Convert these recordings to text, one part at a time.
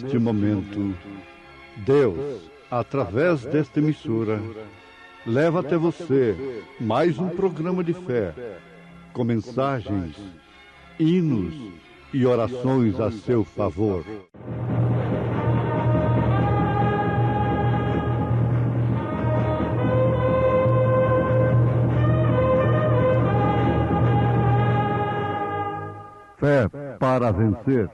neste momento, Deus, através desta emissora, leva até você mais um programa de fé, com mensagens, hinos e orações a seu favor. Fé para vencer.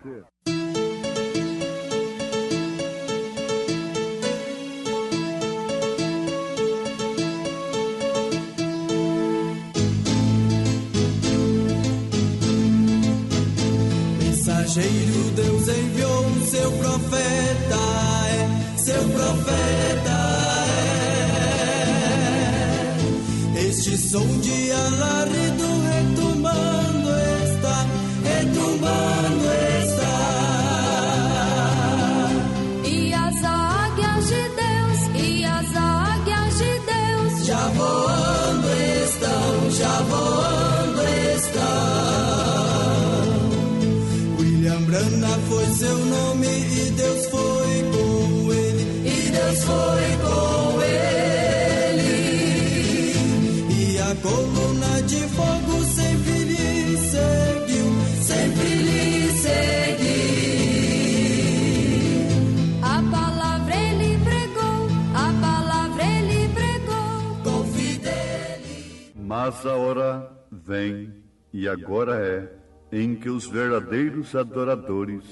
Mensageiro, Deus enviou seu profeta, seu profeta é. Este som de alarido retumbando está, retumbando está. E as águias de Deus, e as águias de Deus já voando estão, já voando estão. Brana foi seu nome e Deus foi com ele, e Deus foi com ele. E a coluna de fogo sempre lhe seguiu, sempre lhe seguiu. A palavra ele pregou, a palavra ele pregou, com fidelidade. Mas a hora vem, e agora é, em que os verdadeiros adoradores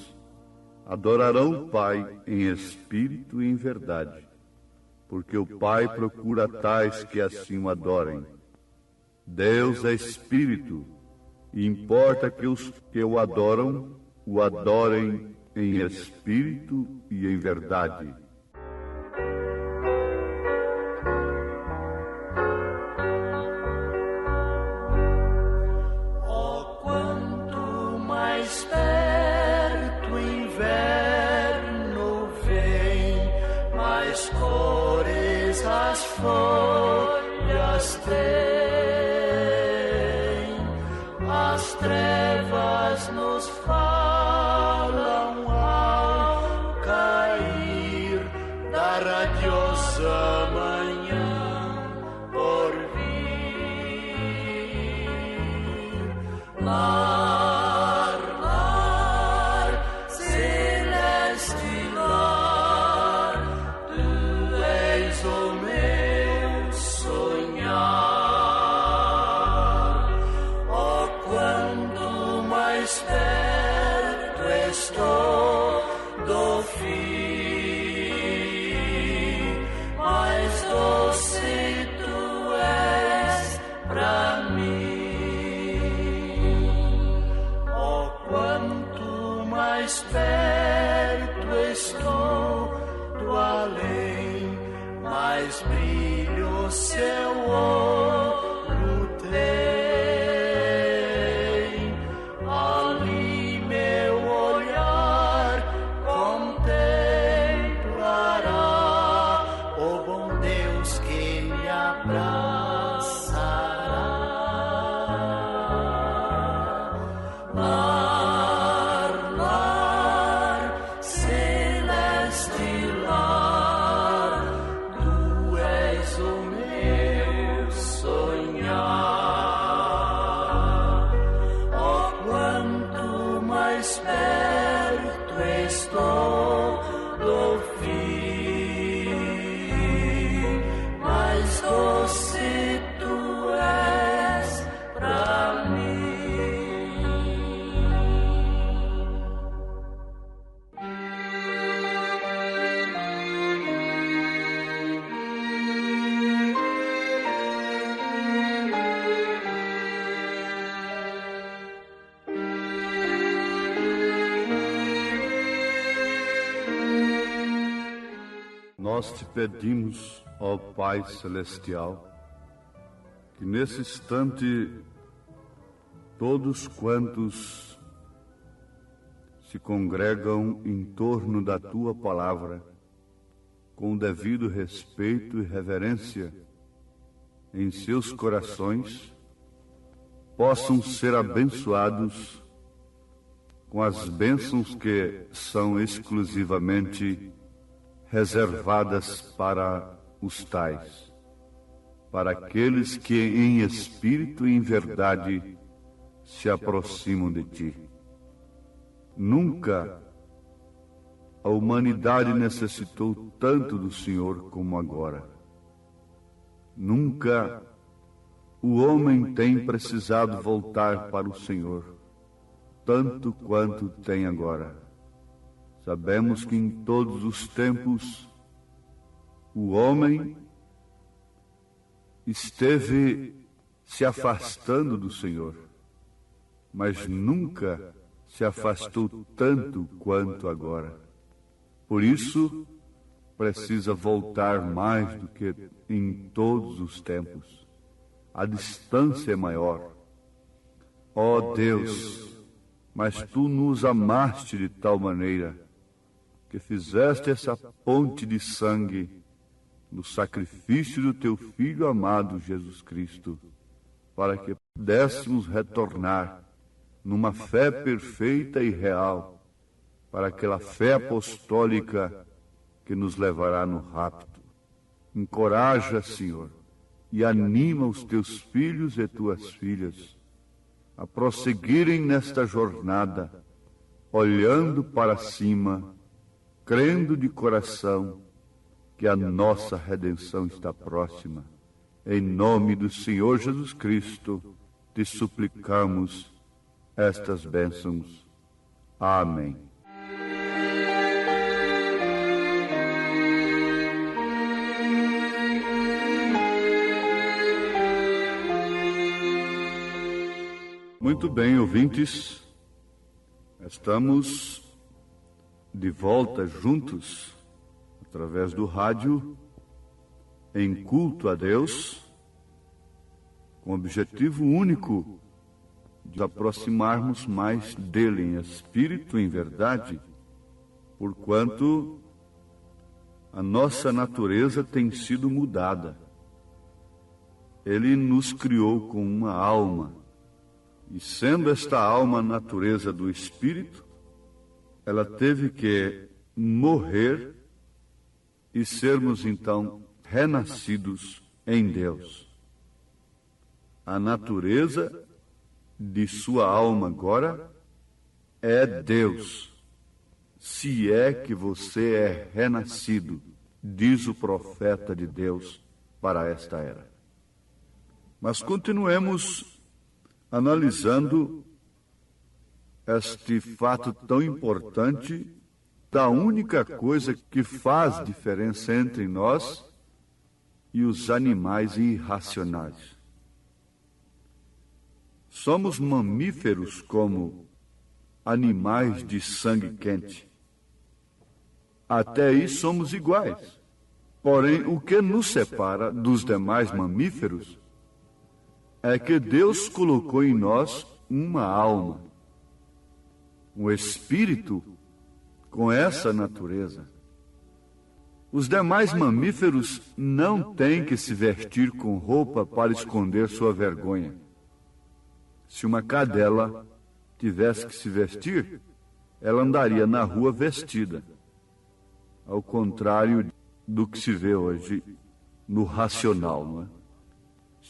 adorarão o Pai em espírito e em verdade, porque o Pai procura tais que assim o adorem. Deus é espírito, e importa que os que o adorem em espírito e em verdade. Perto o inverno vem, mais cores as folhas têm, as trevas nos falam ao cair da radiosa manhã por vir. Perto estou do além, mais brilho seu olho tem. Ali meu olhar contemplará o bom Deus que me abraçará. Nós te pedimos, ó Pai Celestial, que nesse instante todos quantos se congregam em torno da Tua Palavra, com o devido respeito e reverência em seus corações, possam ser abençoados com as bênçãos que são exclusivamente reservadas para os tais, para aqueles que em espírito e em verdade se aproximam de ti. Nunca a humanidade necessitou tanto do Senhor como agora. Nunca o homem tem precisado voltar para o Senhor tanto quanto tem agora. Sabemos que em todos os tempos o homem esteve se afastando do Senhor, mas nunca se afastou tanto quanto agora. Por isso, precisa voltar mais do que em todos os tempos. A distância é maior. Ó Deus, mas Tu nos amaste de tal maneira que fizeste essa ponte de sangue no sacrifício do Teu Filho amado Jesus Cristo, para que pudéssemos retornar numa fé perfeita e real, para aquela fé apostólica que nos levará no rapto. Encoraja, Senhor, e anima os Teus filhos e Tuas filhas a prosseguirem nesta jornada, olhando para cima, crendo de coração que a nossa redenção está próxima. Em nome do Senhor Jesus Cristo, te suplicamos estas bênçãos. Amém. Muito bem, ouvintes, estamos de volta juntos, através do rádio, em culto a Deus, com o objetivo único de aproximarmos mais dele em espírito e em verdade, porquanto a nossa natureza tem sido mudada. Ele nos criou com uma alma, e sendo esta alma a natureza do espírito, ela teve que morrer e sermos então renascidos em Deus. A natureza de sua alma agora é Deus, se é que você é renascido, diz o profeta de Deus para esta era. Mas continuemos analisando este fato tão importante da única coisa que faz diferença entre nós e os animais irracionais. Somos mamíferos como animais de sangue quente. Até aí somos iguais. Porém, o que nos separa dos demais mamíferos é que Deus colocou em nós uma alma, um espírito com essa natureza. Os demais mamíferos não têm que se vestir com roupa para esconder sua vergonha. Se uma cadela tivesse que se vestir, ela andaria na rua vestida, ao contrário do que se vê hoje no racional, não é?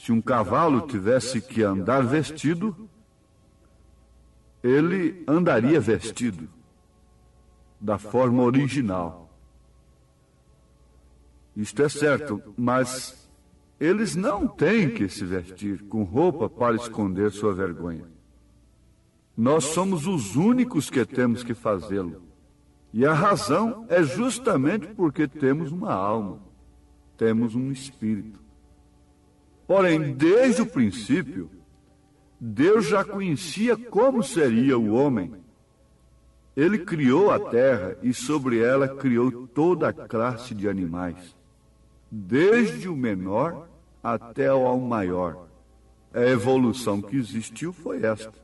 Se um cavalo tivesse que andar vestido, ele andaria vestido da forma original. Isto é certo, mas eles não têm que se vestir com roupa para esconder sua vergonha. Nós somos os únicos que temos que fazê-lo. E a razão é justamente porque temos uma alma, temos um espírito. Porém, desde o princípio, Deus já conhecia como seria o homem. Ele criou a terra e sobre ela criou toda a classe de animais, desde o menor até ao maior. A evolução que existiu foi esta.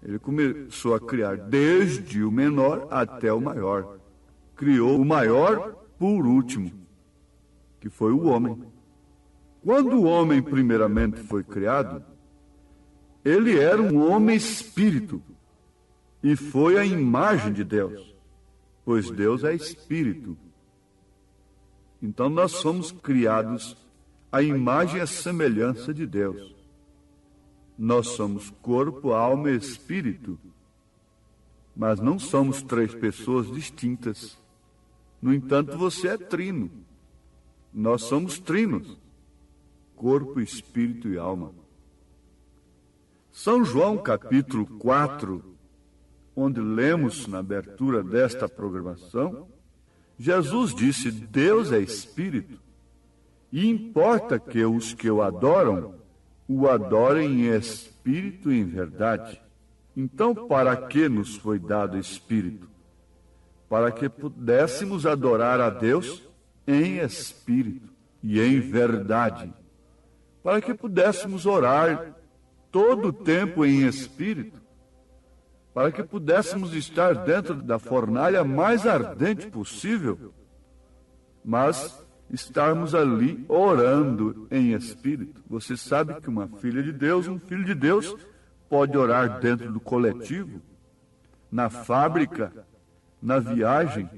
Ele começou a criar desde o menor até o maior. Criou o maior por último, que foi o homem. Quando o homem primeiramente foi criado, ele era um homem espírito. e foi a imagem de Deus, pois Deus é Espírito. Então nós somos criados à imagem e à semelhança de Deus. Nós somos corpo, alma e espírito, mas não somos três pessoas distintas. No entanto, você é trino. Nós somos trinos, corpo, espírito e alma. São João, capítulo 4, onde lemos na abertura desta programação, Jesus disse: Deus é Espírito, e importa que os que o adoram, o adorem em espírito e em verdade. Então, para que nos foi dado Espírito? Para que pudéssemos adorar a Deus em espírito e em verdade. Para que pudéssemos orar todo o tempo em espírito. Para que pudéssemos estar dentro da fornalha mais ardente possível, mas estarmos ali orando em espírito. Você sabe que uma filha de Deus, um filho de Deus, pode orar dentro do coletivo, na fábrica, na viagem,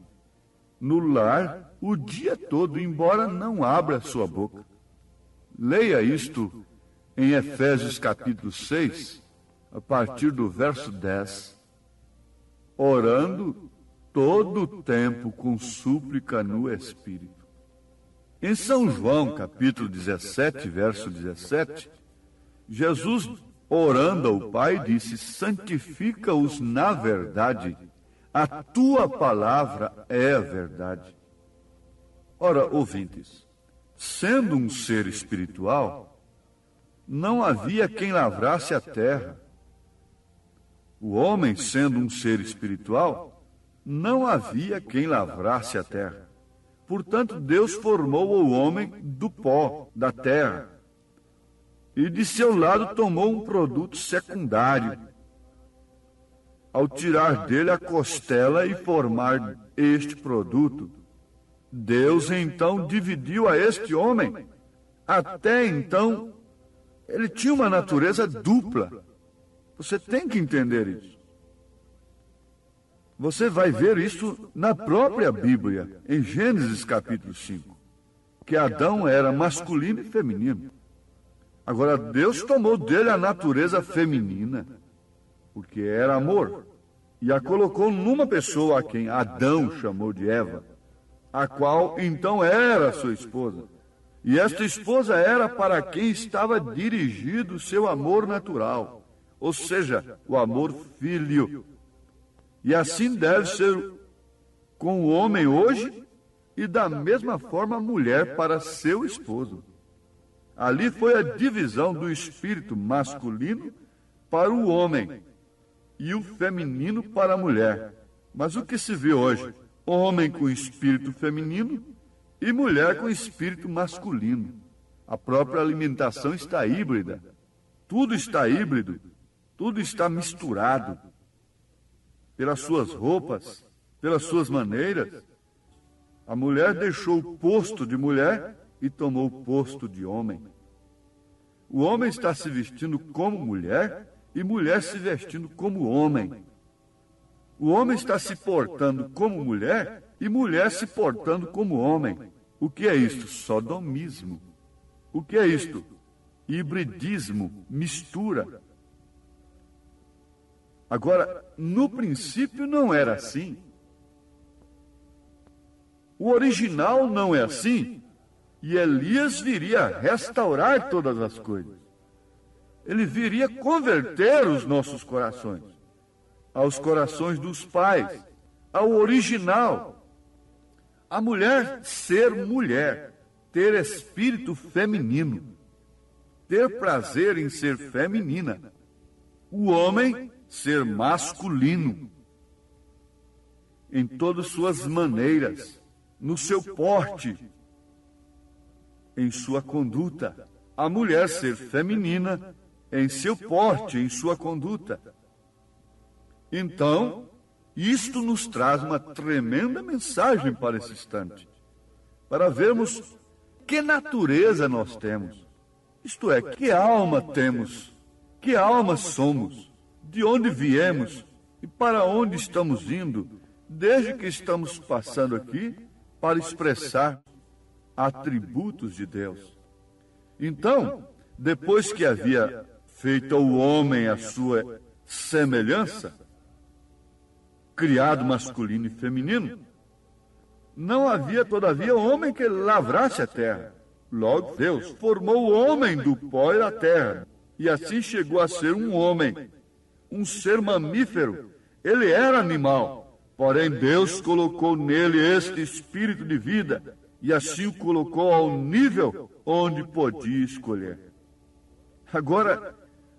no lar, o dia todo, embora não abra sua boca. Leia isto em Efésios capítulo 6, a partir do verso 10. Orando todo o tempo com súplica no Espírito. Em São João, capítulo 17, verso 17, Jesus, orando ao Pai, disse: santifica-os na verdade, a tua palavra é a verdade. Ora, ouvintes, sendo um ser espiritual, não havia quem lavrasse a terra. O homem, sendo um ser espiritual, não havia quem lavrasse a terra. Portanto, Deus formou o homem do pó da terra e de seu lado tomou um produto secundário, ao tirar dele a costela e formar este produto. Deus então dividiu a este homem. Até então, ele tinha uma natureza dupla. Você tem que entender isso. Você vai ver isso na própria Bíblia, em Gênesis capítulo 5, que Adão era masculino e feminino. Agora, Deus tomou dele a natureza feminina, porque era amor, e a colocou numa pessoa a quem Adão chamou de Eva, a qual então era sua esposa. E esta esposa era para quem estava dirigido o seu amor natural, ou seja, o amor filho. E assim deve ser com o homem hoje, e da mesma forma a mulher para seu esposo. Ali foi a divisão do espírito masculino para o homem e o feminino para a mulher. Mas o que se vê hoje? Homem com espírito feminino e mulher com espírito masculino. A própria alimentação está híbrida. Tudo está híbrido. Tudo está misturado. Pelas suas roupas, pelas suas maneiras. A mulher deixou o posto de mulher e tomou o posto de homem. O homem está se vestindo como mulher e mulher se vestindo como homem. O homem está se portando como mulher e mulher se portando como homem. O que é isto? Sodomismo. O que é isto? Hibridismo, mistura. Agora, no princípio não era assim. O original não é assim. E Elias viria restaurar todas as coisas. Ele viria converter os nossos corações aos corações dos pais, ao original. A mulher ser mulher, ter espírito feminino, ter prazer em ser feminina. O homem ser masculino, em todas suas maneiras, no seu porte, em sua conduta. A mulher ser feminina, em seu porte, em sua conduta. Então, isto nos traz uma tremenda mensagem para esse instante, para vermos que natureza nós temos, isto é, que alma temos, que alma somos, de onde viemos e para onde estamos indo desde que estamos passando aqui para expressar atributos de Deus. Então, depois que havia feito ao homem a sua semelhança, criado masculino e feminino, não havia, todavia, homem que lavrasse a terra. Logo, Deus formou o homem do pó e da terra, e assim chegou a ser um homem, um ser mamífero. Ele era animal, porém Deus colocou nele este espírito de vida, e assim o colocou ao nível onde podia escolher. Agora,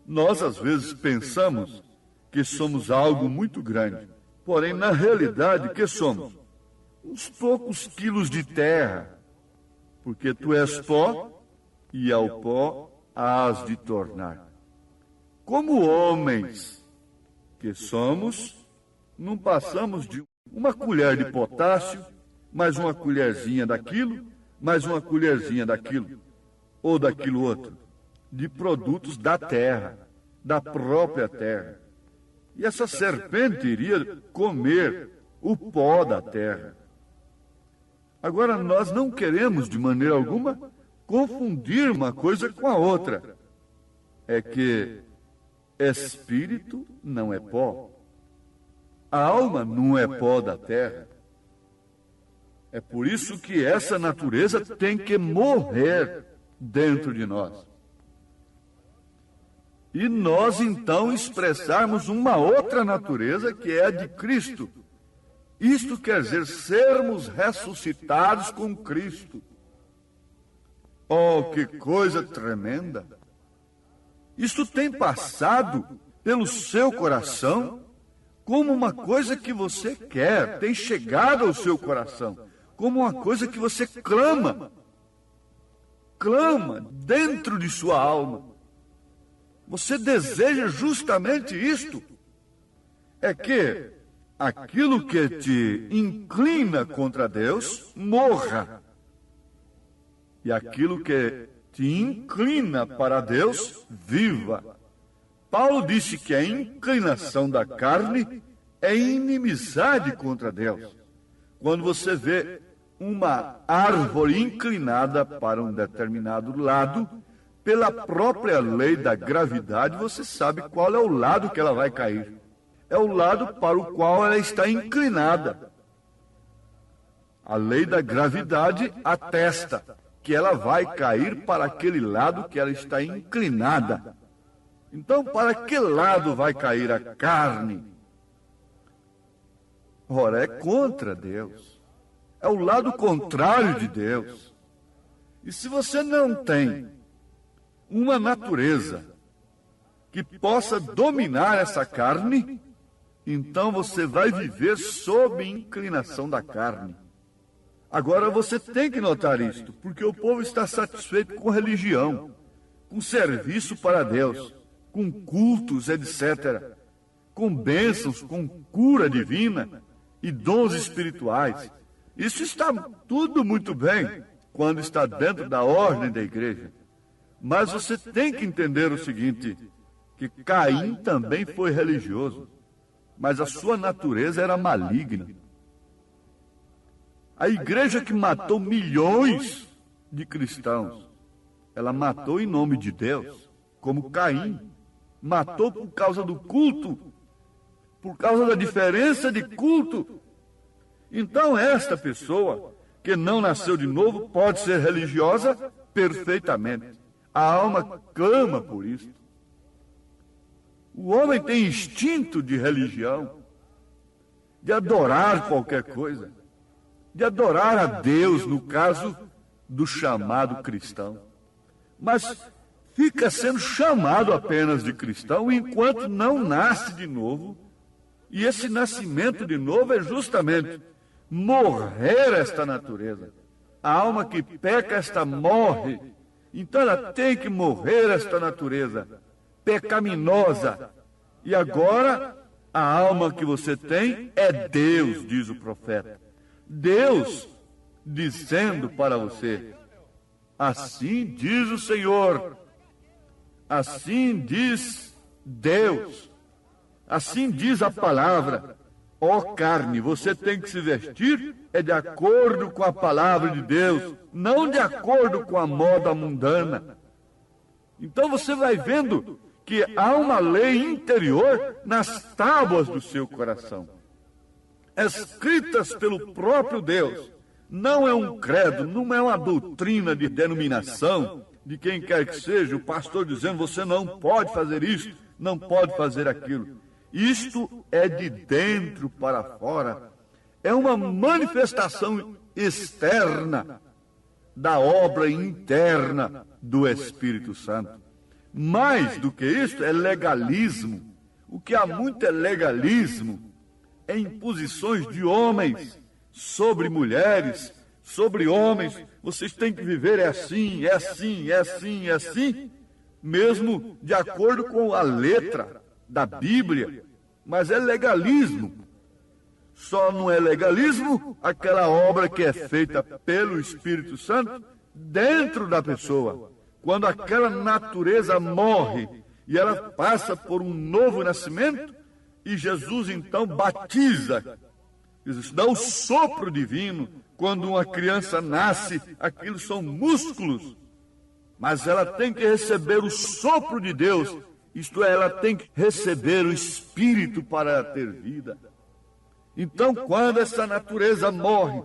nós às vezes pensamos que somos algo muito grande, porém, na realidade, que somos? Uns poucos quilos de terra, porque tu és pó, e ao pó hás de tornar. Como homens que somos, não passamos de uma colher de potássio, mais uma colherzinha daquilo, mais uma colherzinha daquilo, ou daquilo outro, de produtos da terra, da própria terra. E essa serpente iria comer o pó da terra. Agora, nós não queremos, de maneira alguma, confundir uma coisa com a outra. É que espírito não é pó. A alma não é pó da terra. É por isso que essa natureza tem que morrer dentro de nós. E nós, então, expressarmos uma outra natureza que é a de Cristo. Isto quer dizer sermos ressuscitados com Cristo. Oh, que coisa tremenda! Isto tem passado pelo seu coração como uma coisa que você quer, tem chegado ao seu coração, como uma coisa que você clama dentro de sua alma. Você deseja justamente isto. É que aquilo que te inclina contra Deus, morra. E aquilo que te inclina para Deus, viva. Paulo disse que a inclinação da carne é inimizade contra Deus. Quando você vê uma árvore inclinada para um determinado lado, pela própria lei da gravidade, você sabe qual é o lado que ela vai cair. É o lado para o qual ela está inclinada. A lei da gravidade atesta que ela vai cair para aquele lado que ela está inclinada. Então, para que lado vai cair a carne? Ora, é contra Deus. É o lado contrário de Deus. E se você não tem uma natureza que possa dominar essa carne, então você vai viver sob inclinação da carne. Agora você tem que notar isto, porque o povo está satisfeito com religião, com serviço para Deus, com cultos, etc., com bênçãos, com cura divina e dons espirituais. Isso está tudo muito bem quando está dentro da ordem da igreja. Mas você tem que entender o seguinte, que Caim também foi religioso, mas a sua natureza era maligna. A igreja que matou milhões de cristãos, ela matou em nome de Deus, como Caim. Matou por causa do culto, por causa da diferença de culto. Então esta pessoa que não nasceu de novo pode ser religiosa perfeitamente. A alma clama por isso. O homem tem instinto de religião, de adorar qualquer coisa, de adorar a Deus, no caso do chamado cristão. Mas fica sendo chamado apenas de cristão enquanto não nasce de novo. E esse nascimento de novo é justamente morrer esta natureza. A alma que peca, esta morre. Então ela tem que morrer esta natureza pecaminosa. E agora, a alma que você tem é Deus, diz o profeta. Deus dizendo para você, assim diz o Senhor, assim diz Deus. Assim diz a palavra: ó carne, você tem que se vestir de acordo com a palavra de Deus, não de acordo com a moda mundana. Então você vai vendo que há uma lei interior nas tábuas do seu coração, escritas pelo próprio Deus. Não é um credo, não é uma doutrina de denominação, de quem quer que seja, o pastor dizendo: você não pode fazer isso, não pode fazer aquilo. Isto é de dentro para fora, é uma manifestação externa da obra interna do Espírito Santo. Mais do que isso, é legalismo. O que há muito é legalismo, é imposições de homens sobre mulheres, sobre homens. Vocês têm que viver assim, é assim, é assim, é assim, mesmo de acordo com a letra da Bíblia. Mas é legalismo. Só não é legalismo aquela obra que é feita pelo Espírito Santo dentro da pessoa. Quando aquela natureza morre e ela passa por um novo nascimento, e Jesus então batiza, dá o sopro divino. Quando uma criança nasce, aquilo são músculos, mas ela tem que receber o sopro de Deus, isto é, ela tem que receber o Espírito para ter vida. Então, quando essa natureza morre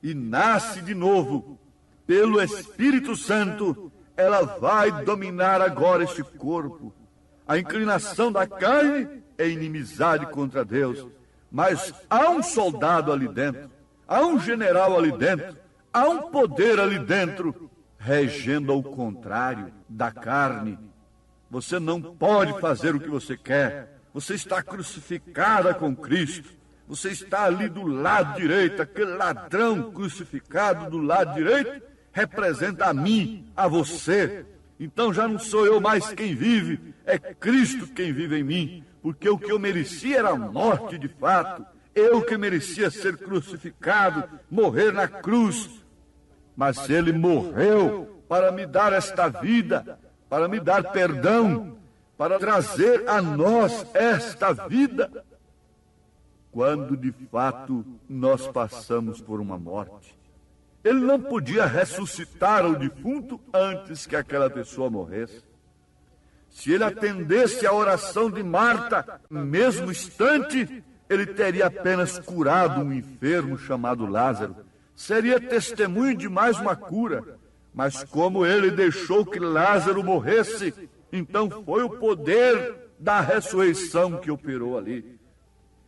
e nasce de novo pelo Espírito Santo, ela vai dominar agora este corpo. A inclinação da carne é inimizade contra Deus, mas há um soldado ali dentro, há um general ali dentro, há um poder ali dentro, regendo ao contrário da carne. Você não pode fazer o que você quer. Você está crucificada com Cristo. Você está ali do lado direito. Aquele ladrão crucificado do lado direito representa a mim, a você. Então já não sou eu mais quem vive, é Cristo quem vive em mim. Porque o que eu merecia era a morte de fato. Eu que merecia ser crucificado, morrer na cruz. Mas Ele morreu para me dar esta vida, para me dar perdão, para trazer a nós esta vida, quando de fato nós passamos por uma morte. Ele não podia ressuscitar o defunto antes que aquela pessoa morresse. Se ele atendesse à oração de Marta, no mesmo instante, ele teria apenas curado um enfermo chamado Lázaro. Seria testemunho de mais uma cura. Mas como ele deixou que Lázaro morresse, então foi o poder da ressurreição que operou ali.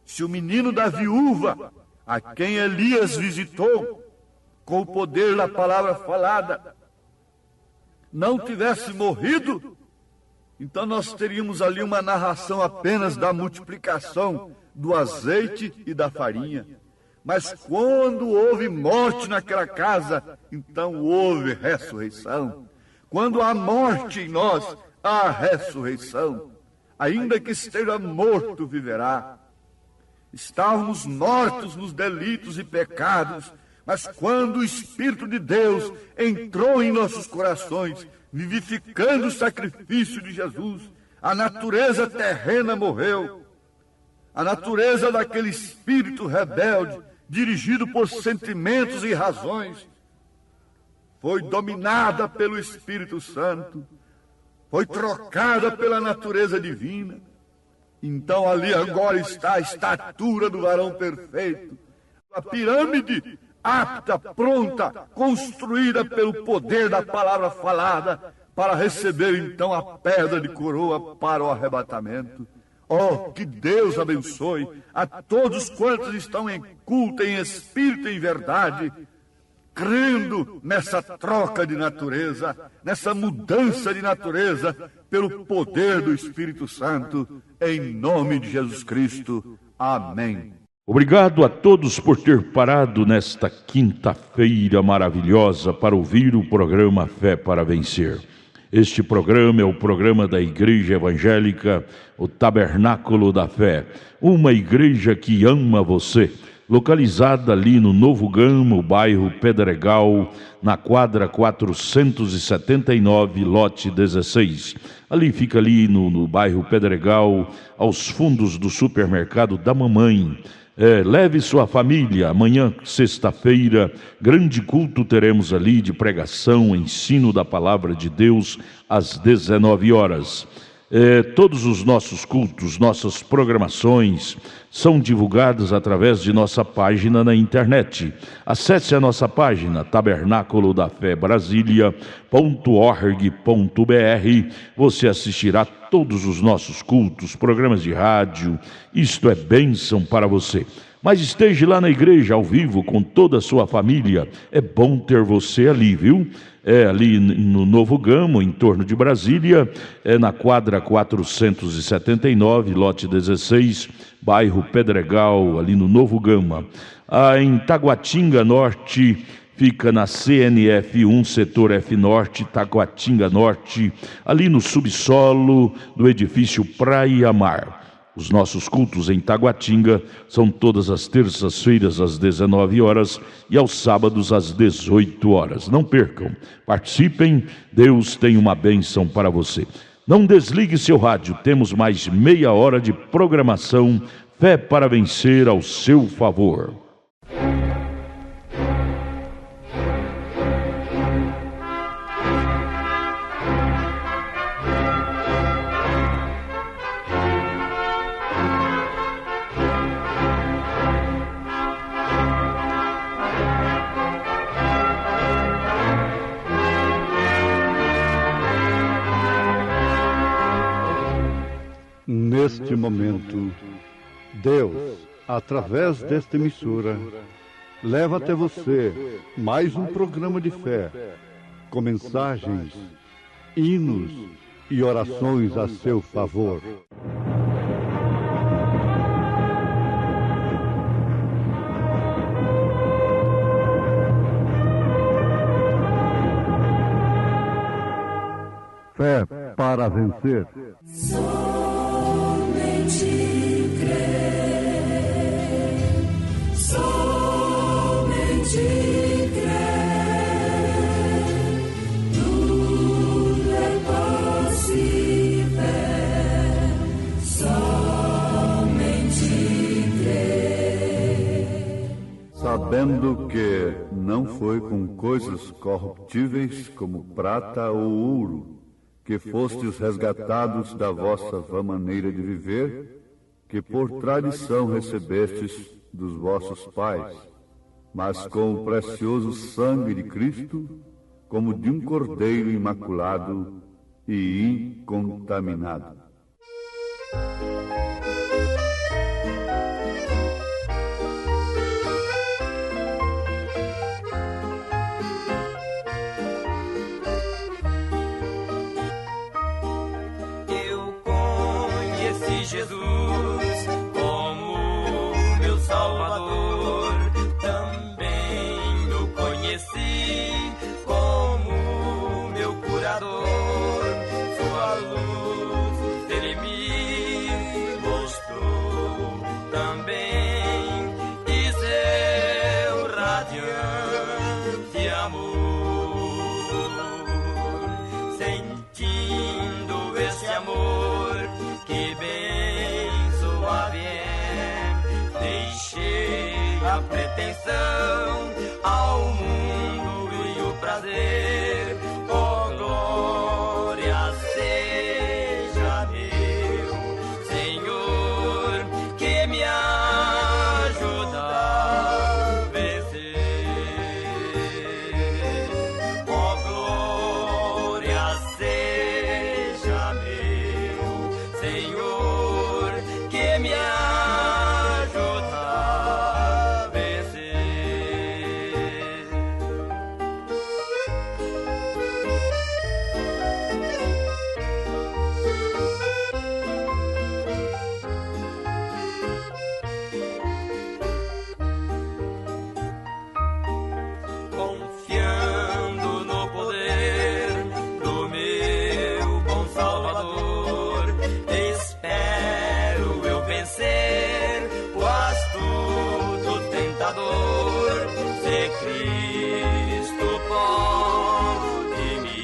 Se o menino da viúva, a quem Elias visitou, com o poder da palavra falada, não tivesse morrido, então nós teríamos ali uma narração apenas da multiplicação do azeite e da farinha. Mas quando houve morte naquela casa, então houve ressurreição. Quando há morte em nós, há ressurreição. Ainda que esteja morto, viverá. Estávamos mortos nos delitos e pecados, mas quando o Espírito de Deus entrou em nossos corações, vivificando o sacrifício de Jesus, a natureza terrena morreu. A natureza daquele espírito rebelde, dirigido por sentimentos e razões, foi dominada pelo Espírito Santo, foi trocada pela natureza divina. Então ali agora está a estatura do varão perfeito, a pirâmide apta, pronta, construída pelo poder da palavra falada, para receber então a pedra de coroa para o arrebatamento. Oh, que Deus abençoe a todos quantos estão em culto, em espírito e em verdade, crendo nessa troca de natureza, nessa mudança de natureza, pelo poder do Espírito Santo, em nome de Jesus Cristo. Amém. Obrigado a todos por ter parado nesta quinta-feira maravilhosa para ouvir o programa Fé para Vencer. Este programa é o programa da Igreja Evangélica, o Tabernáculo da Fé, uma igreja que ama você. localizada ali no Novo Gama, bairro Pedregal, na quadra 479, lote 16. Ali fica ali no bairro Pedregal, aos fundos do supermercado da mamãe. Leve sua família. Amanhã, sexta-feira, grande culto teremos ali de pregação, ensino da palavra de Deus às 19 horas. Todos os nossos cultos, nossas programações são divulgadas através de nossa página na internet. Acesse a nossa página tabernaculodaFéBrasilia.org.br. Você assistirá todos os nossos cultos, programas de rádio. Isto é bênção para você. Mas esteja lá na igreja ao vivo com toda a sua família. É bom ter você ali, viu? Ali no Novo Gama, em torno de Brasília, na quadra 479, lote 16, bairro Pedregal, ali no Novo Gama. Em Taguatinga Norte, fica na CNF 1, setor F Norte, Taguatinga Norte, ali no subsolo do edifício Praia Mar. Os nossos cultos em Taguatinga são todas as terças-feiras às 19 horas e aos sábados às 18 horas. Não percam, participem, Deus tem uma bênção para você. Não desligue seu rádio, temos mais meia hora de programação Fé para Vencer ao seu favor. Neste momento, Deus, através desta emissora, leva até você mais um programa de fé, com mensagens, hinos e orações a seu favor. Fé para vencer. Sabendo que não foi com coisas corruptíveis como prata ou ouro que fostes resgatados da vossa vã maneira de viver, que por tradição recebestes dos vossos pais, mas com o precioso sangue de Cristo, como de um cordeiro imaculado e incontaminado. Jesus como meu Salvador, também o conheci como meu curador. Sua luz ele me mostrou também, e seu radiante amor, sentindo esse amor que bem suave é, deixei a pretensão ao mundo e o prazer. Oh, glória seja meu Senhor, que me ajuda a vencer. Oh, glória seja meu Senhor, que me ajuda a vencer. Confiando no poder do meu Cristo pode me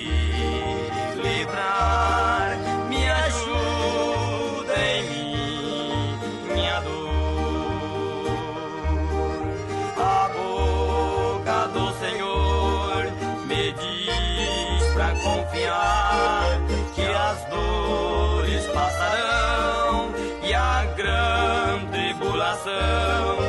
livrar, me ajuda em minha dor. A boca do Senhor me diz pra confiar que as dores passarão e a grande tribulação.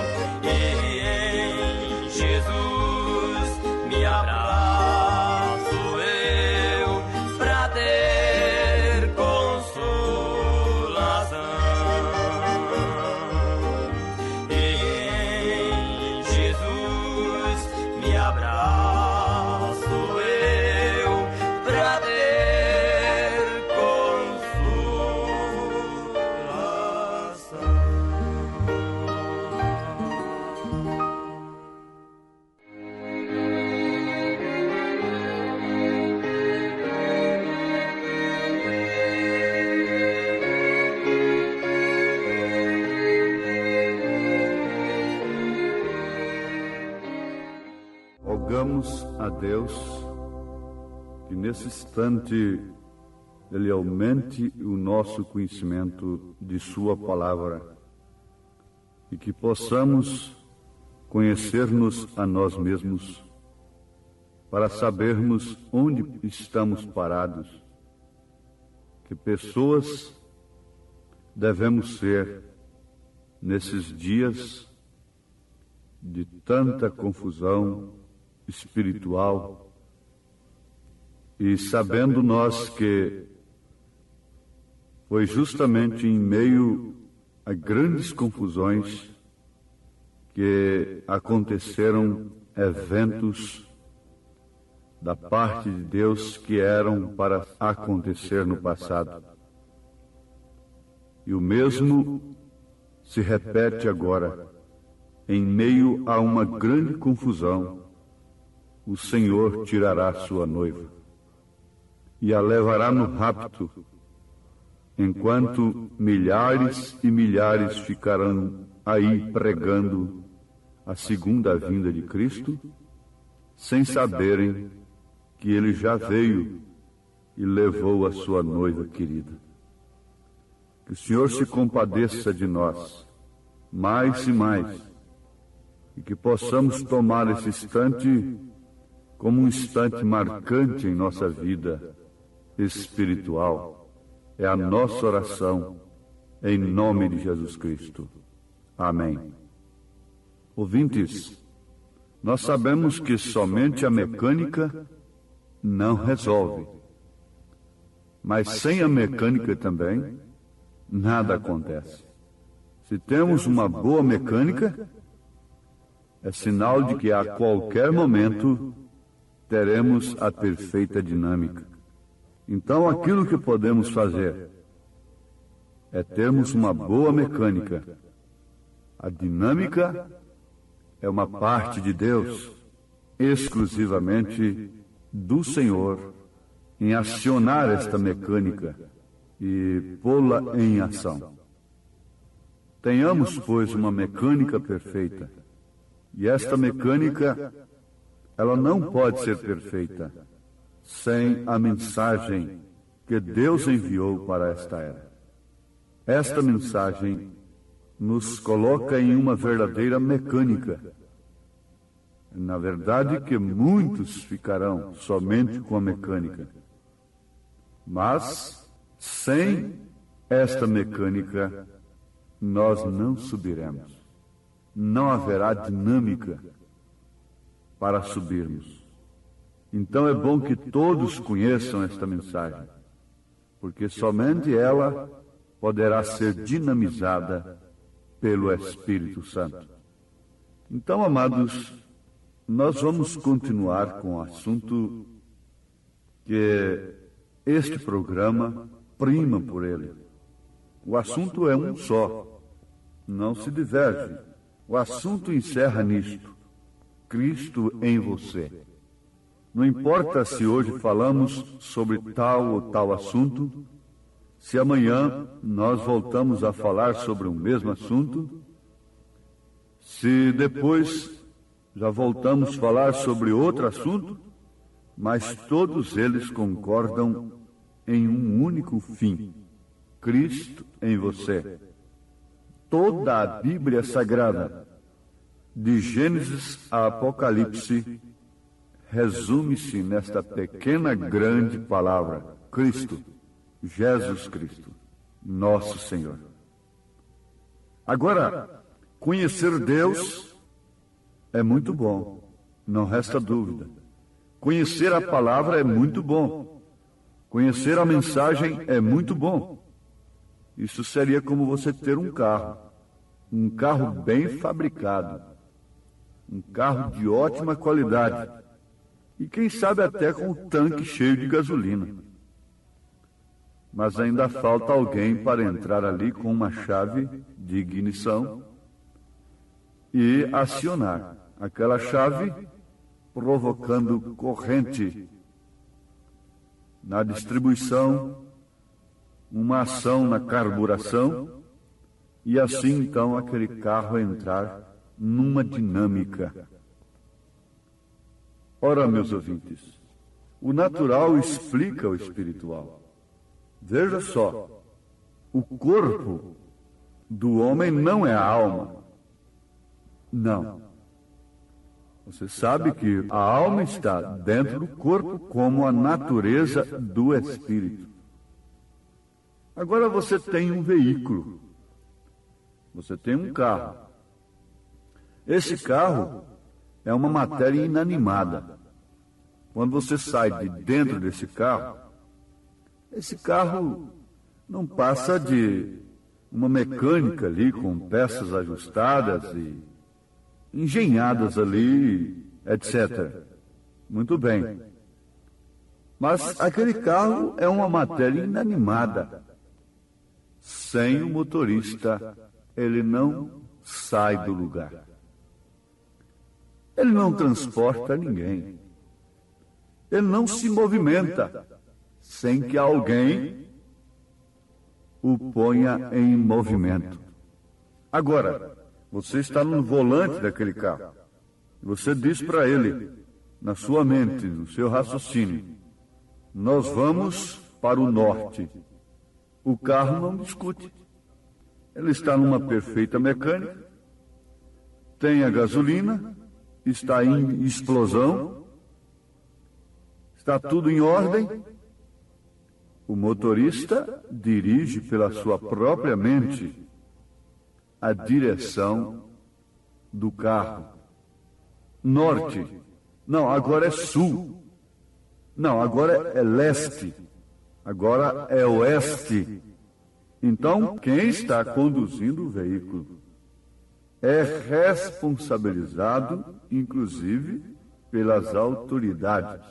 Rogamos a Deus que nesse instante Ele aumente o nosso conhecimento de Sua palavra e que possamos conhecer-nos a nós mesmos para sabermos onde estamos parados, que pessoas devemos ser nesses dias de tanta confusão espiritual, e sabendo nós que foi justamente em meio a grandes confusões que aconteceram eventos da parte de Deus que eram para acontecer no passado. E o mesmo se repete agora, em meio a uma grande confusão. O Senhor tirará sua noiva e a levará no rapto, enquanto milhares e milhares ficarão aí pregando a segunda vinda de Cristo, sem saberem que Ele já veio e levou a sua noiva querida. Que o Senhor se compadeça de nós, mais e mais, e que possamos tomar esse instante como um instante marcante em nossa vida espiritual. É a nossa oração, em nome de Jesus Cristo. Amém. Ouvintes, nós sabemos que somente a mecânica não resolve. Mas sem a mecânica também, nada acontece. Se temos uma boa mecânica, é sinal de que a qualquer momento teremos a perfeita dinâmica. Então, aquilo que podemos fazer é termos uma boa mecânica. A dinâmica é uma parte de Deus, exclusivamente do Senhor, em acionar esta mecânica e pô-la em ação. Tenhamos, pois, uma mecânica perfeita. E esta mecânica, ela não pode ser perfeita sem a mensagem que Deus enviou para esta era. Esta mensagem nos coloca em uma verdadeira mecânica. Na verdade, que muitos ficarão somente com a mecânica. Mas, sem esta mecânica, nós não subiremos. Não haverá dinâmica para subirmos. Então é bom que todos conheçam esta mensagem, porque somente ela poderá ser dinamizada pelo Espírito Santo. Então, amados, nós vamos continuar com o assunto que este programa prima por ele. O assunto é um só, não se diverge. O assunto encerra nisto: Cristo em você. Não importa se hoje falamos sobre tal ou tal assunto, se amanhã nós voltamos a falar sobre o mesmo assunto, se depois Já voltamos a falar sobre outro assunto, mas todos eles concordam em um único fim: Cristo em você. Toda a Bíblia Sagrada, de Gênesis a Apocalipse, resume-se nesta pequena grande palavra: Cristo, Jesus Cristo, nosso Senhor. Agora, conhecer Deus é muito bom, não resta dúvida. Conhecer a palavra é muito bom. Conhecer a mensagem é muito bom. Isso seria como você ter um carro bem fabricado, um carro de ótima qualidade, e quem sabe até com o tanque cheio de gasolina. Mas ainda falta alguém para entrar ali com uma chave de ignição e acionar aquela chave, provocando corrente na distribuição, uma ação na carburação, e assim então aquele carro entrar numa dinâmica. Ora, meus ouvintes, o natural explica o espiritual. Veja só, o corpo do homem não é a alma. Não. Você sabe que a alma está dentro do corpo como a natureza do espírito. Agora você tem um veículo. Você tem um carro. Esse carro é uma matéria inanimada. Quando você sai de dentro desse carro, esse carro não passa de uma mecânica ali com peças ajustadas e engenhadas ali, etc. Muito bem. Mas aquele carro é uma matéria inanimada. Sem o motorista, ele não sai do lugar. Ele não transporta ninguém. Ele não se movimenta sem que alguém o ponha em movimento. Agora, você está no volante daquele carro. Você diz para ele, na sua mente, no seu raciocínio: nós vamos para o norte. O carro não discute. Ele está numa perfeita mecânica, tem a gasolina, está em explosão, está tudo em ordem. O motorista dirige pela sua própria mente a direção do carro. Norte. Não, agora é sul. Não, agora é leste. Agora é oeste. Então, quem está conduzindo o veículo é responsabilizado, inclusive, pelas autoridades.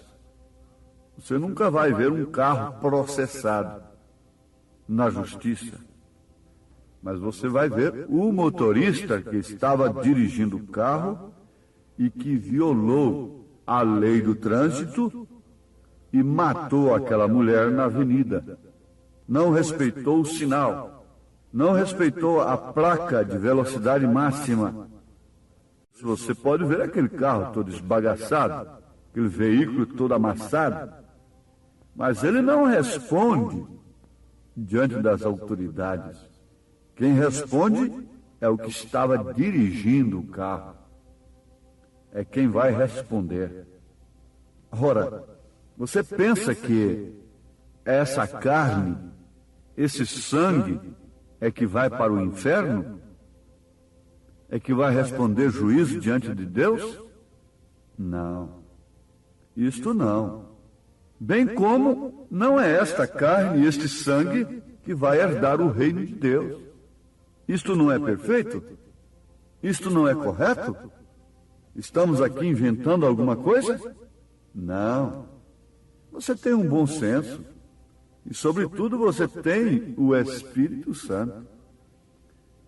Você nunca vai ver um carro processado na justiça, mas você vai ver o motorista que estava dirigindo o carro e que violou a lei do trânsito e matou aquela mulher na avenida. Não respeitou o sinal, não respeitou a placa de velocidade máxima. Você pode ver aquele carro todo esbagaçado, aquele veículo todo amassado, mas ele não responde diante das autoridades. Quem responde é o que estava dirigindo o carro. É quem vai responder. Ora, você pensa que essa carne, esse sangue, é que vai para o inferno? É que vai responder juízo diante de Deus? Não. Isto não. Bem como não é esta carne e este sangue que vai herdar o reino de Deus. Isto não é perfeito? Isto não é correto? Estamos aqui inventando alguma coisa? Não. Você tem um bom senso. E, sobretudo, você tem o Espírito Santo.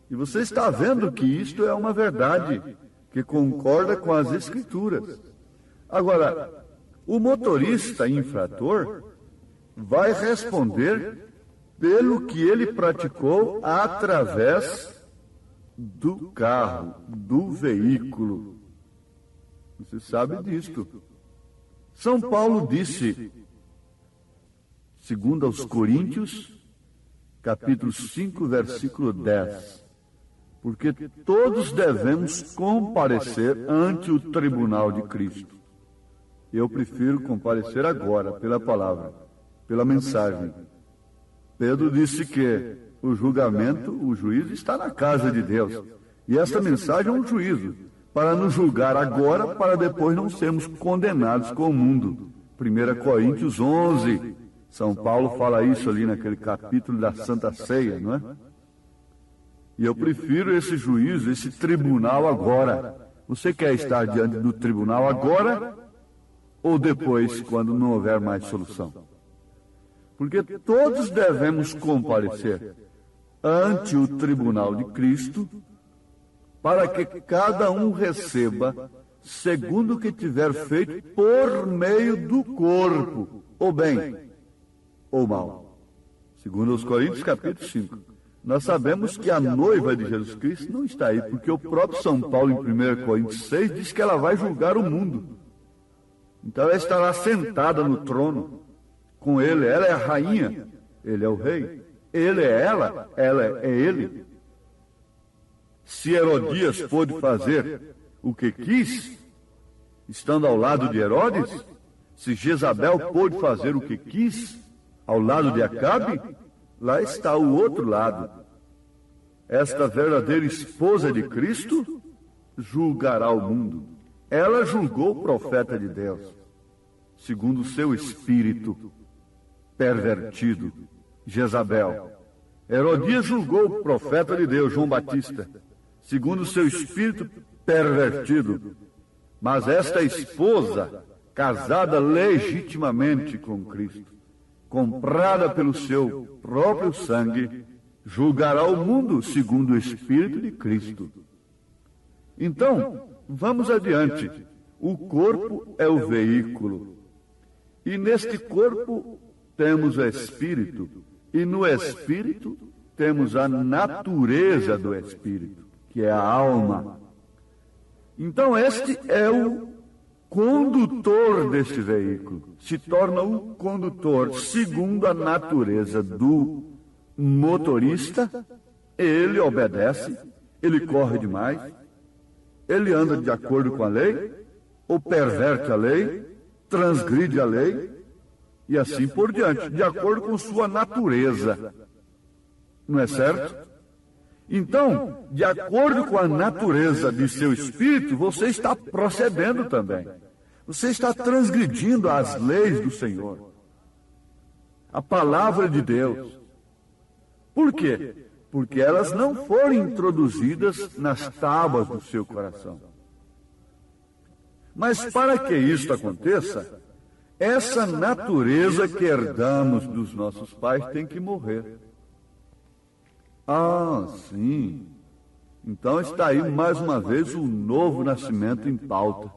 E você está vendo que isto é uma verdade que concorda com as Escrituras. Agora, o motorista infrator vai responder pelo que ele praticou através do carro, do veículo. Você sabe disto. São Paulo disse, segundo aos Coríntios, capítulo 5, versículo 10, porque todos devemos comparecer ante o tribunal de Cristo. Eu prefiro comparecer agora, pela palavra, pela mensagem. Pedro disse que o julgamento, o juízo está na casa de Deus. E esta mensagem é um juízo, para nos julgar agora, para depois não sermos condenados com o mundo. 1 Coríntios 11, São Paulo fala isso ali naquele capítulo da Santa Ceia, não é? E eu prefiro esse juízo, esse tribunal agora. Você quer estar diante do tribunal agora ou depois, quando não houver mais solução? Porque todos devemos comparecer ante o tribunal de Cristo, para que cada um receba segundo o que tiver feito por meio do corpo, ou bem, ou mal. Segundo os Coríntios, capítulo 5. Nós sabemos que a noiva de Jesus Cristo não está aí, porque o próprio São Paulo, em 1 Coríntios 6, diz que ela vai julgar o mundo. Então ela estará sentada no trono com ele. Ela é a rainha, ele é o rei. Ele é ela é ele. Se Herodias pôde fazer o que quis, estando ao lado de Herodes, se Jezabel pôde fazer o que quis, ao lado de Acabe, lá está o outro lado. Esta verdadeira esposa de Cristo julgará o mundo. Ela julgou o profeta de Deus, segundo o seu espírito pervertido, Jezabel. Herodias julgou o profeta de Deus, João Batista, segundo o seu espírito pervertido. Mas esta esposa, casada legitimamente com Cristo, comprada pelo seu próprio sangue, julgará o mundo segundo o Espírito de Cristo. Então, vamos adiante. O corpo é o veículo. E neste corpo temos o Espírito. E no Espírito temos a natureza do Espírito, que é a alma. Então, este é o condutor deste veículo. Se torna o condutor segundo a natureza do motorista. Ele obedece, ele corre demais, ele anda de acordo com a lei, ou perverte a lei, transgride a lei, e assim por diante, de acordo com sua natureza. Não é certo? Então, de acordo com a natureza de seu espírito, você está procedendo também. Você está transgredindo as leis do Senhor, a palavra de Deus. Por quê? Porque elas não foram introduzidas nas tábuas do seu coração. Mas para que isto aconteça, essa natureza que herdamos dos nossos pais tem que morrer. Ah, sim. Então está aí mais uma vez o novo nascimento em pauta.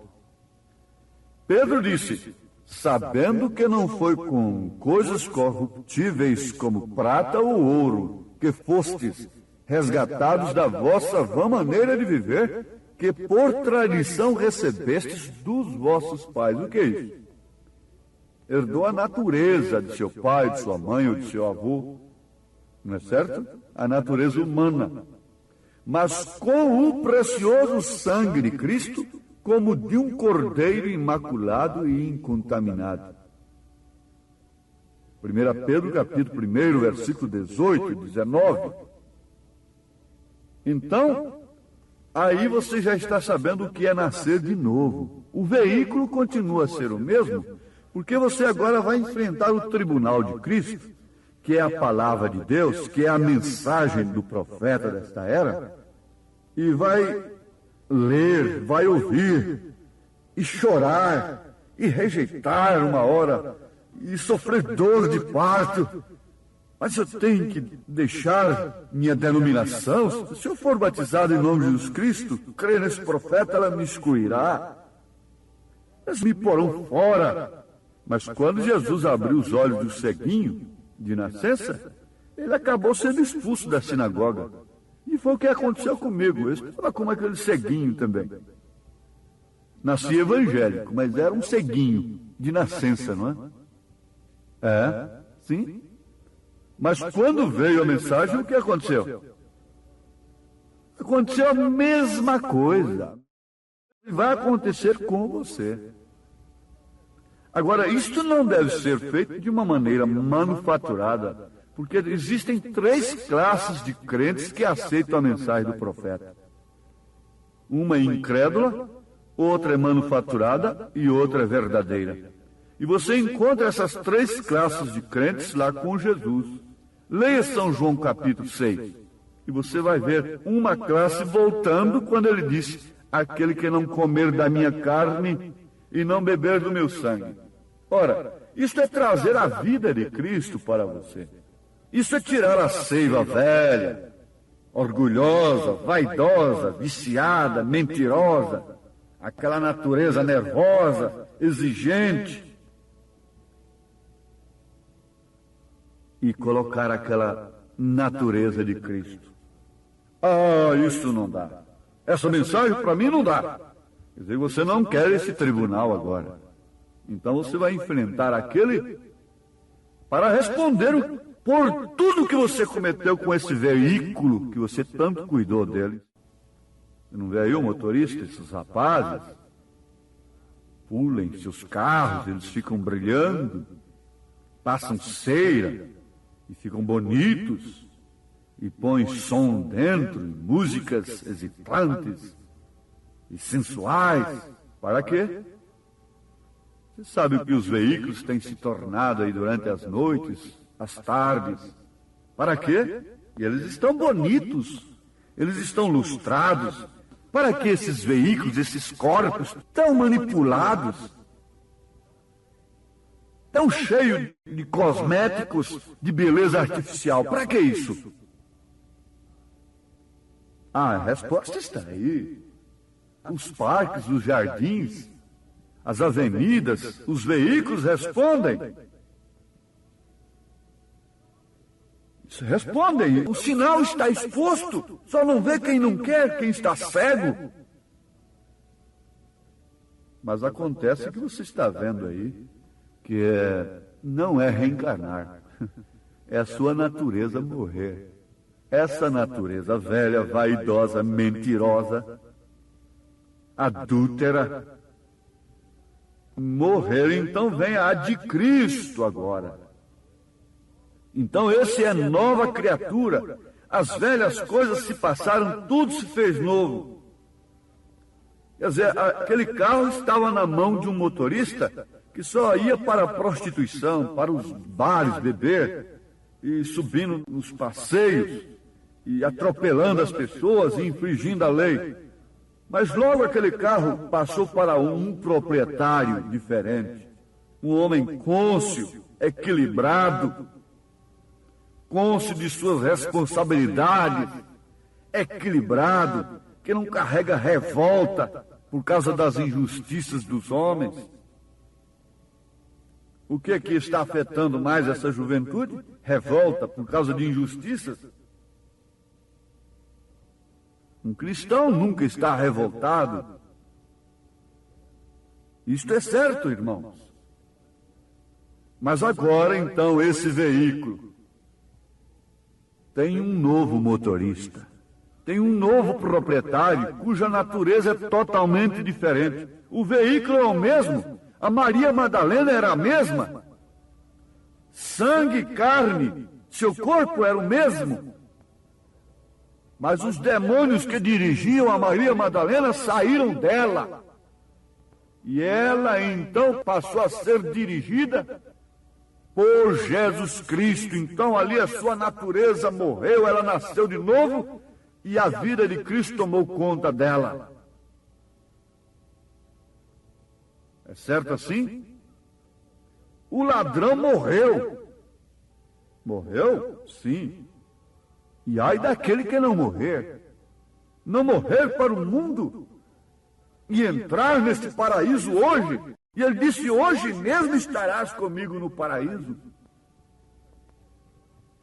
Pedro disse, sabendo que não foi com coisas corruptíveis como prata ou ouro que fostes resgatados da vossa vã maneira de viver, que por tradição recebestes dos vossos pais. O que é isso? Herdou a natureza de seu pai, de sua mãe ou de seu avô. Não é certo? A natureza humana. Mas com o precioso sangue de Cristo, como de um cordeiro imaculado e incontaminado. 1 Pedro, capítulo 1, versículo 18 e 19. Então, aí você já está sabendo o que é nascer de novo. O veículo continua a ser o mesmo, porque você agora vai enfrentar o tribunal de Cristo, que é a palavra de Deus, que é a mensagem do profeta desta era, e vai ler, vai ouvir, e chorar, e rejeitar uma hora, e sofrer dor de parto. Mas eu tenho que deixar minha denominação? Se eu for batizado em nome de Jesus Cristo, crer nesse profeta, ela me excluirá. Eles me porão fora. Mas quando Jesus abriu os olhos do ceguinho, de nascença, ele acabou sendo expulso da sinagoga. E foi o que aconteceu comigo. Eu estava como aquele ceguinho também. nasci evangélico, mas era um ceguinho de nascença, não é? É, sim. Mas quando veio a mensagem, o que aconteceu? Aconteceu a mesma coisa. Vai acontecer com você. Agora, isto não deve ser feito de uma maneira manufaturada, porque existem 3 classes de crentes que aceitam a mensagem do profeta. Uma é incrédula, outra é manufaturada e outra é verdadeira. E você encontra essas 3 classes de crentes lá com Jesus. Leia São João capítulo 6. E você vai ver uma classe voltando quando ele disse: aquele que não comer da minha carne e não beber do meu sangue. Ora, isso é trazer a vida de Cristo para você. Isso é tirar a seiva velha, orgulhosa, vaidosa, viciada, mentirosa, aquela natureza nervosa, exigente, e colocar aquela natureza de Cristo. Ah, isso não dá. Essa mensagem para mim não dá. Quer dizer, você não quer esse tribunal agora. Então você vai enfrentar aquele para responder por tudo que você cometeu com esse veículo que você tanto cuidou dele. Você não vê aí o motorista, esses rapazes? Pulem seus carros, eles ficam brilhando, passam cera e ficam bonitos, e põem som dentro, músicas excitantes e sensuais. Para quê? Você sabe o que os veículos têm se tornado aí durante as noites, as tardes? Para quê? E eles estão bonitos, eles estão lustrados. Para que esses veículos, esses corpos tão manipulados, tão cheios de cosméticos, de beleza artificial? Para que isso? Ah, a resposta está aí. Os parques, os jardins, as avenidas, os veículos respondem. Respondem. O sinal está exposto. Só não vê quem não quer, quem está cego. Mas acontece que você está vendo aí que não é reencarnar. É a sua natureza morrer. Essa natureza velha, vaidosa, mentirosa, adúltera, morrer. Então vem a de Cristo agora. Então esse é nova criatura. As velhas coisas se passaram, tudo se fez novo. Quer dizer, aquele carro estava na mão de um motorista que só ia para a prostituição, para os bares beber, e subindo nos passeios, e atropelando as pessoas e infringindo a lei. Mas logo aquele carro passou para um proprietário diferente, um homem cônscio, equilibrado, cônscio de suas responsabilidades, equilibrado, que não carrega revolta por causa das injustiças dos homens. O que é que está afetando mais essa juventude? Revolta por causa de injustiças? Um cristão nunca está revoltado. Isto é certo, irmãos. Mas agora, então, esse veículo tem um novo motorista, tem um novo proprietário, cuja natureza é totalmente diferente. O veículo é o mesmo, a Maria Madalena era a mesma, sangue e carne, seu corpo era o mesmo. Mas os demônios que dirigiam a Maria Madalena saíram dela. E ela então passou a ser dirigida por Jesus Cristo. Então ali a sua natureza morreu, ela nasceu de novo e a vida de Cristo tomou conta dela. É certo assim? O ladrão morreu. Morreu? Sim. E ai daquele que não morrer. Não morrer para o mundo e entrar nesse paraíso hoje. E ele disse: hoje mesmo estarás comigo no paraíso.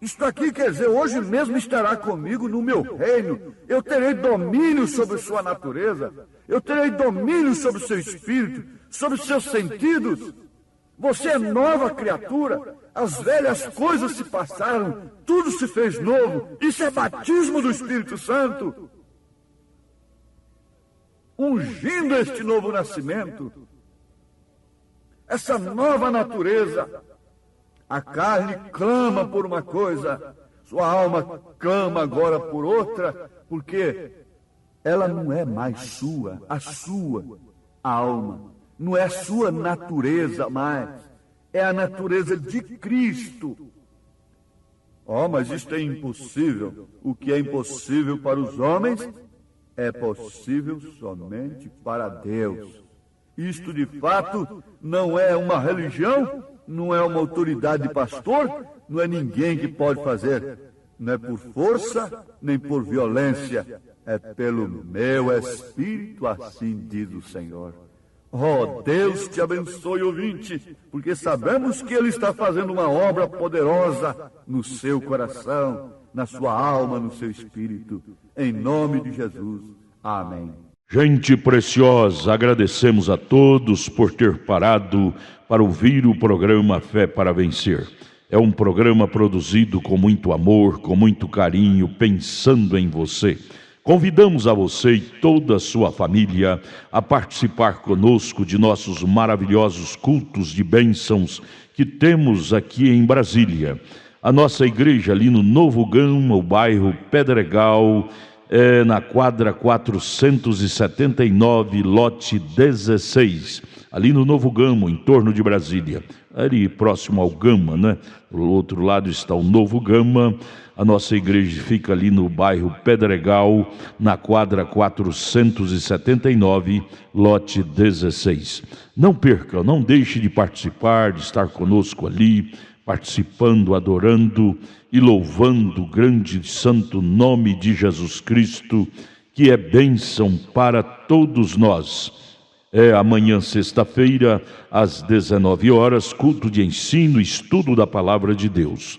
Isto aqui quer dizer, hoje mesmo estará comigo no meu reino. Eu terei domínio sobre sua natureza. Eu terei domínio sobre o seu espírito, sobre os seus sentidos. Você é nova criatura. As velhas coisas se passaram, tudo se fez novo. Isso é batismo do Espírito Santo. Ungindo este novo nascimento, essa nova natureza. A carne clama por uma coisa, sua alma clama agora por outra, porque ela não é mais sua, a sua alma, não é a sua natureza mais, é a natureza de Cristo. Mas isto é impossível. O que é impossível para os homens é possível somente para Deus. Isto de fato não é uma religião, não é uma autoridade de pastor, não é ninguém que pode fazer. Não é por força, nem por violência, é pelo meu Espírito, assim diz o Senhor. Deus te abençoe, ouvinte, porque sabemos que Ele está fazendo uma obra poderosa no seu coração, na sua alma, no seu espírito. Em nome de Jesus. Amém. Gente preciosa, agradecemos a todos por ter parado para ouvir o programa Fé para Vencer. É um programa produzido com muito amor, com muito carinho, pensando em você. Convidamos a você e toda a sua família a participar conosco de nossos maravilhosos cultos de bênçãos que temos aqui em Brasília. A nossa igreja ali no Novo Gama, o bairro Pedregal, na quadra 479, lote 16, ali no Novo Gama, em torno de Brasília, ali próximo ao Gama, né? Do outro lado está o Novo Gama. A nossa igreja fica ali no bairro Pedregal, na quadra 479, lote 16. Não perca, não deixe de participar, de estar conosco ali, participando, adorando e louvando o grande e santo nome de Jesus Cristo, que é bênção para todos nós. Amanhã, sexta-feira, às 19 horas, culto de ensino e estudo da Palavra de Deus.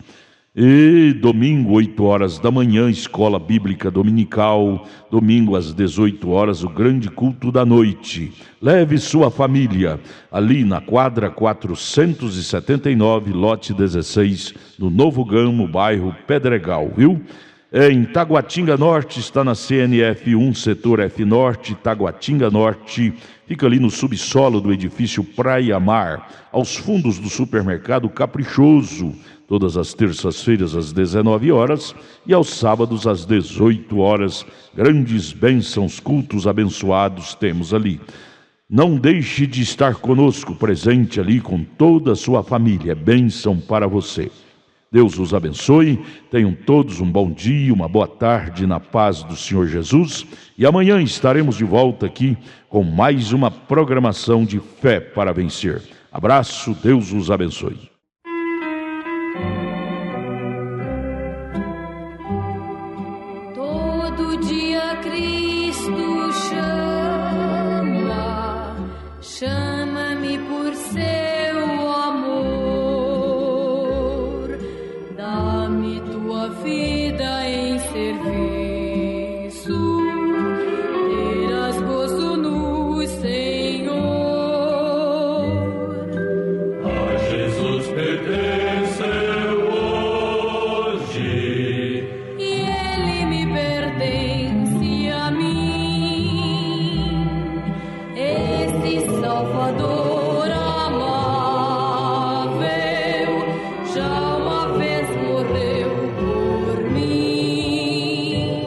E domingo, 8 horas da manhã, escola bíblica dominical. Domingo, às 18 horas, o grande culto da noite. Leve sua família ali na quadra 479, lote 16, no Novo Gama, bairro Pedregal, viu? Em Taguatinga Norte, está na CNF 1, setor F Norte, Taguatinga Norte. Fica ali no subsolo do edifício Praia Mar, aos fundos do supermercado Caprichoso. Todas as terças-feiras às 19 horas e aos sábados às 18 horas. Grandes bênçãos, cultos abençoados temos ali. Não deixe de estar conosco, presente ali com toda a sua família. É bênção para você. Deus os abençoe. Tenham todos um bom dia, uma boa tarde na paz do Senhor Jesus. E amanhã estaremos de volta aqui com mais uma programação de Fé para Vencer. Abraço, Deus os abençoe. Chama-me por seu amor, dá-me tua vida em serviço, terás gozo no Senhor. A Jesus pertenceu hoje, e Ele me pertence a mim. Esse Salvador amável já uma vez morreu por mim.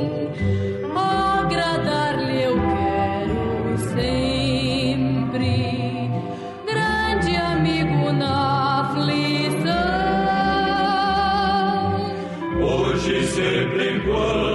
Agradar-lhe eu quero sempre, grande amigo na aflição. hoje e sempre enquanto